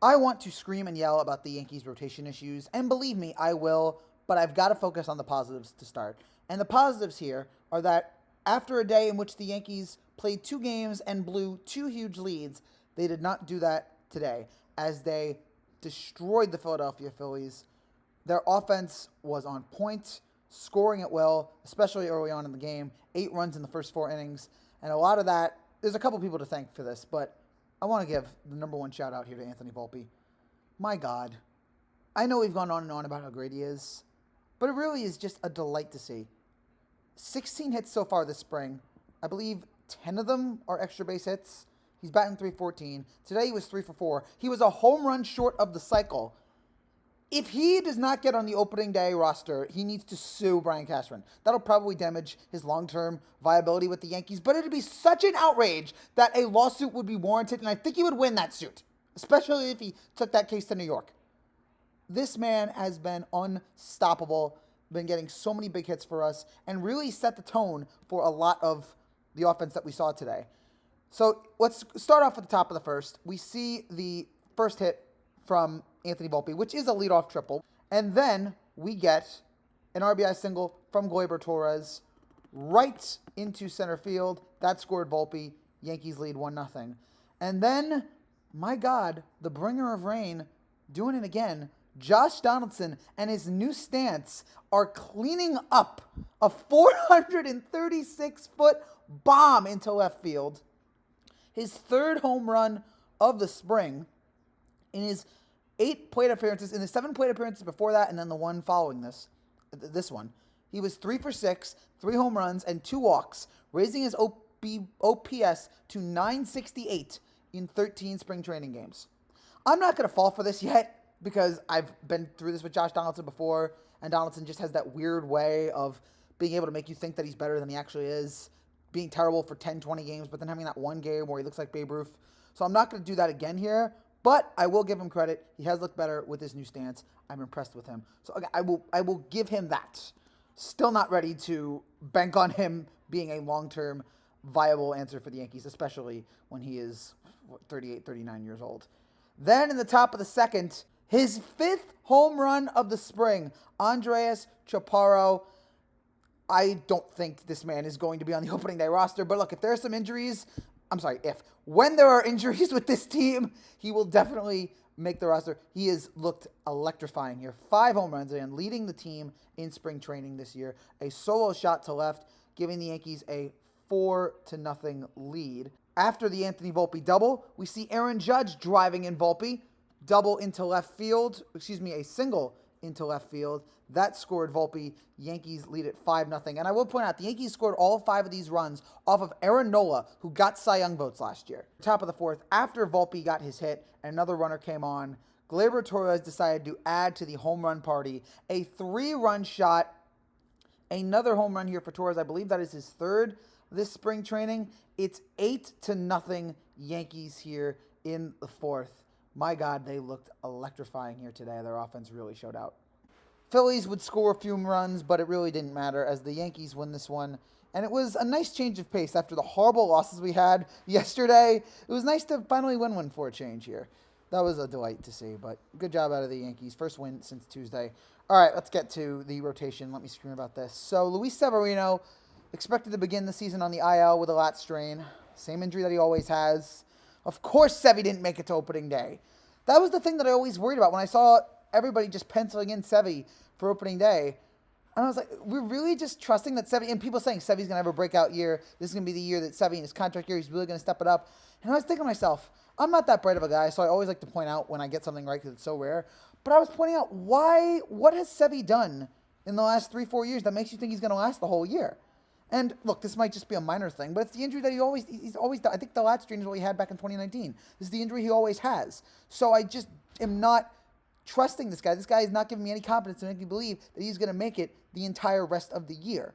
I want to scream and yell about the Yankees' rotation issues, and believe me, I will, but I've got to focus on the positives to start. And the positives here are that after a day in which the Yankees played 2 games and blew 2 huge leads, they did not do that today as they destroyed the Philadelphia Phillies. Their offense was on point, scoring at will, especially early on in the game. 8 runs in the first 4 innings. And a lot of that, there's a couple people to thank for this, but I want to give the number one shout out here to Anthony Volpe. My God. I know we've gone on and on about how great he is, but it really is just a delight to see. 16 hits so far this spring. I believe 10 of them are extra base hits. He's batting .314. Today he was 3 for 4. He was a home run short of the cycle. If he does not get on the opening day roster, he needs to sue Brian Cashman. That'll probably damage his long-term viability with the Yankees, but it'd be such an outrage that a lawsuit would be warranted, and I think he would win that suit, especially if he took that case to New York. This man has been unstoppable, been getting so many big hits for us, and really set the tone for a lot of the offense that we saw today. So let's start off at the top of the first. We see the first hit from Anthony Volpe, which is a leadoff triple. And then we get an RBI single from Gleyber Torres right into center field. That scored Volpe. Yankees lead 1-0. And then, my God, the bringer of rain doing it again. Josh Donaldson and his new stance are cleaning up a 436-foot bomb into left field. His third home run of the spring in his 8 plate appearances, in the 7 plate appearances before that, and then the one following this one. He was 3 for 6, 3 home runs, and 2 walks, raising his OPS to 968 in 13 spring training games. I'm not going to fall for this yet because I've been through this with Josh Donaldson before, and Donaldson just has that weird way of being able to make you think that he's better than he actually is, being terrible for 10, 20 games, but then having that one game where he looks like Babe Ruth. So I'm not going to do that again here. But I will give him credit. He has looked better with his new stance. I'm impressed with him. So I will give him that. Still not ready to bank on him being a long-term viable answer for the Yankees, especially when he is 38, 39 years old. Then in the top of the second, his 5th home run of the spring, Andres Chaparro. I don't think this man is going to be on the opening day roster. But look, if there are some injuries, when there are injuries with this team, he will definitely make the roster. He has looked electrifying here. 5 home runs and leading the team in spring training this year. A solo shot to left, giving the Yankees a 4-0 lead. After the Anthony Volpe double, we see Aaron Judge driving in Volpe. A single into left field. That scored Volpe. Yankees lead at 5-0. And I will point out, the Yankees scored all 5 of these runs off of Aaron Nola, who got Cy Young votes last year. Top of the 4th, after Volpe got his hit and another runner came on, Gleyber Torres decided to add to the home run party. A 3-run shot. Another home run here for Torres. I believe that is his 3rd this spring training. It's 8-0 Yankees here in the 4th. My God, they looked electrifying here today. Their offense really showed out. Phillies would score a few runs, but it really didn't matter as the Yankees win this one. And it was a nice change of pace after the horrible losses we had yesterday. It was nice to finally win one for a change here. That was a delight to see, but good job out of the Yankees. First win since Tuesday. All right, let's get to the rotation. Let me scream about this. So Luis Severino expected to begin the season on the IL with a lat strain. Same injury that he always has. Of course Sevy didn't make it to opening day. That was the thing that I always worried about when I saw everybody just penciling in Sevy for opening day. And I was like, we're really just trusting that Sevy, and people saying Sevy's going to have a breakout year. This is going to be the year that Sevy in his contract year, he's really going to step it up. And I was thinking to myself, I'm not that bright of a guy, so I always like to point out when I get something right because it's so rare. But I was pointing out, what has Sevy done in the last 3-4 years that makes you think he's going to last the whole year? And look, this might just be a minor thing, but it's the injury that he's always done. I think the lat strain is what he had back in 2019. This is the injury he always has. So I just am not trusting this guy. This guy is not giving me any confidence to make me believe that he's going to make it the entire rest of the year.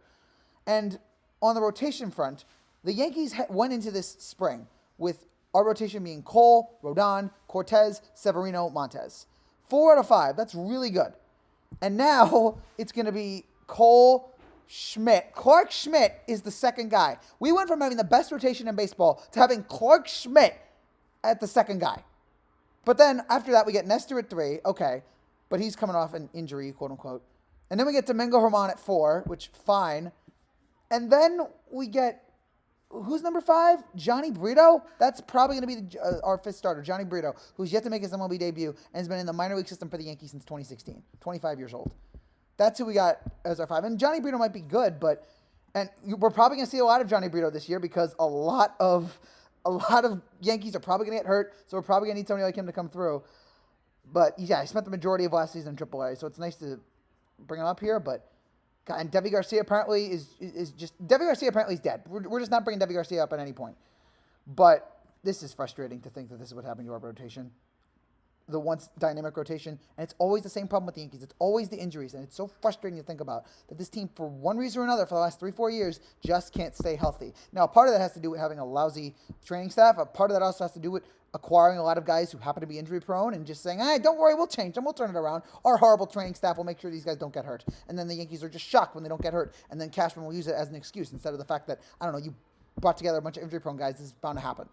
And on the rotation front, the Yankees went into this spring with our rotation being Cole, Rodon, Cortez, Severino, Montez. 4 out of 5. That's really good. And now it's going to be Cole, Schmidt. Clark Schmidt is the second guy. We went from having the best rotation in baseball to having Clark Schmidt at the second guy. But then after that, we get Nestor at 3. Okay. But he's coming off an injury, quote unquote. And then we get Domingo Germán at 4, which fine. And then we get, who's number 5? Johnny Brito? That's probably going to be our 5th starter, Johnny Brito, who's yet to make his MLB debut and has been in the minor league system for the Yankees since 2016. 25 years old. That's who we got as our 5. And Johnny Brito might be good, but we're probably going to see a lot of Johnny Brito this year because a lot of Yankees are probably going to get hurt, so we're probably going to need somebody like him to come through. But yeah, he spent the majority of last season in AAA, so it's nice to bring him up here, but God, and Devi Garcia apparently is dead. We're just not bringing Devi Garcia up at any point. But this is frustrating to think that this is what happened to our rotation. The once dynamic rotation, and it's always the same problem with the Yankees. It's always the injuries, and it's so frustrating to think about that this team, for one reason or another, for the last 3-4 years, just can't stay healthy. Now, part of that has to do with having a lousy training staff. A part of that also has to do with acquiring a lot of guys who happen to be injury prone and just saying, "Hey, don't worry, we'll change them, we'll turn it around. Our horrible training staff will make sure these guys don't get hurt." And then the Yankees are just shocked when they don't get hurt, and then Cashman will use it as an excuse instead of the fact that, I don't know, you brought together a bunch of injury prone guys. This is bound to happen.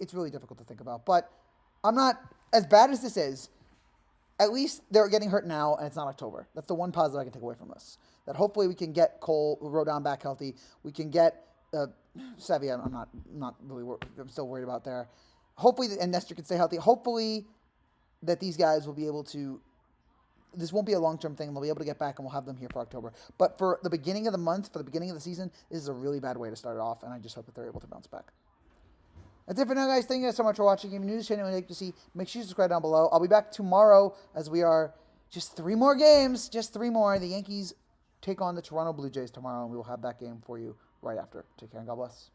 It's really difficult to think about, but I'm not, as bad as this is, at least they're getting hurt now, and it's not October. That's the one positive I can take away from this. That hopefully we can get Cole, Rodon back healthy. We can get Sevy. I'm not really. I'm still worried about there. Hopefully, and Nestor can stay healthy. Hopefully, that these guys will be able to. This won't be a long-term thing. They'll be able to get back, and we'll have them here for October. But for the beginning of the month, for the beginning of the season, this is a really bad way to start it off, and I just hope that they're able to bounce back. That's it for now, guys. Thank you guys so much for watching. If you're new to the channel and you'd like to see, make sure you subscribe down below. I'll be back tomorrow as we are just 3 more games. Just 3 more. The Yankees take on the Toronto Blue Jays tomorrow, and we will have that game for you right after. Take care and God bless.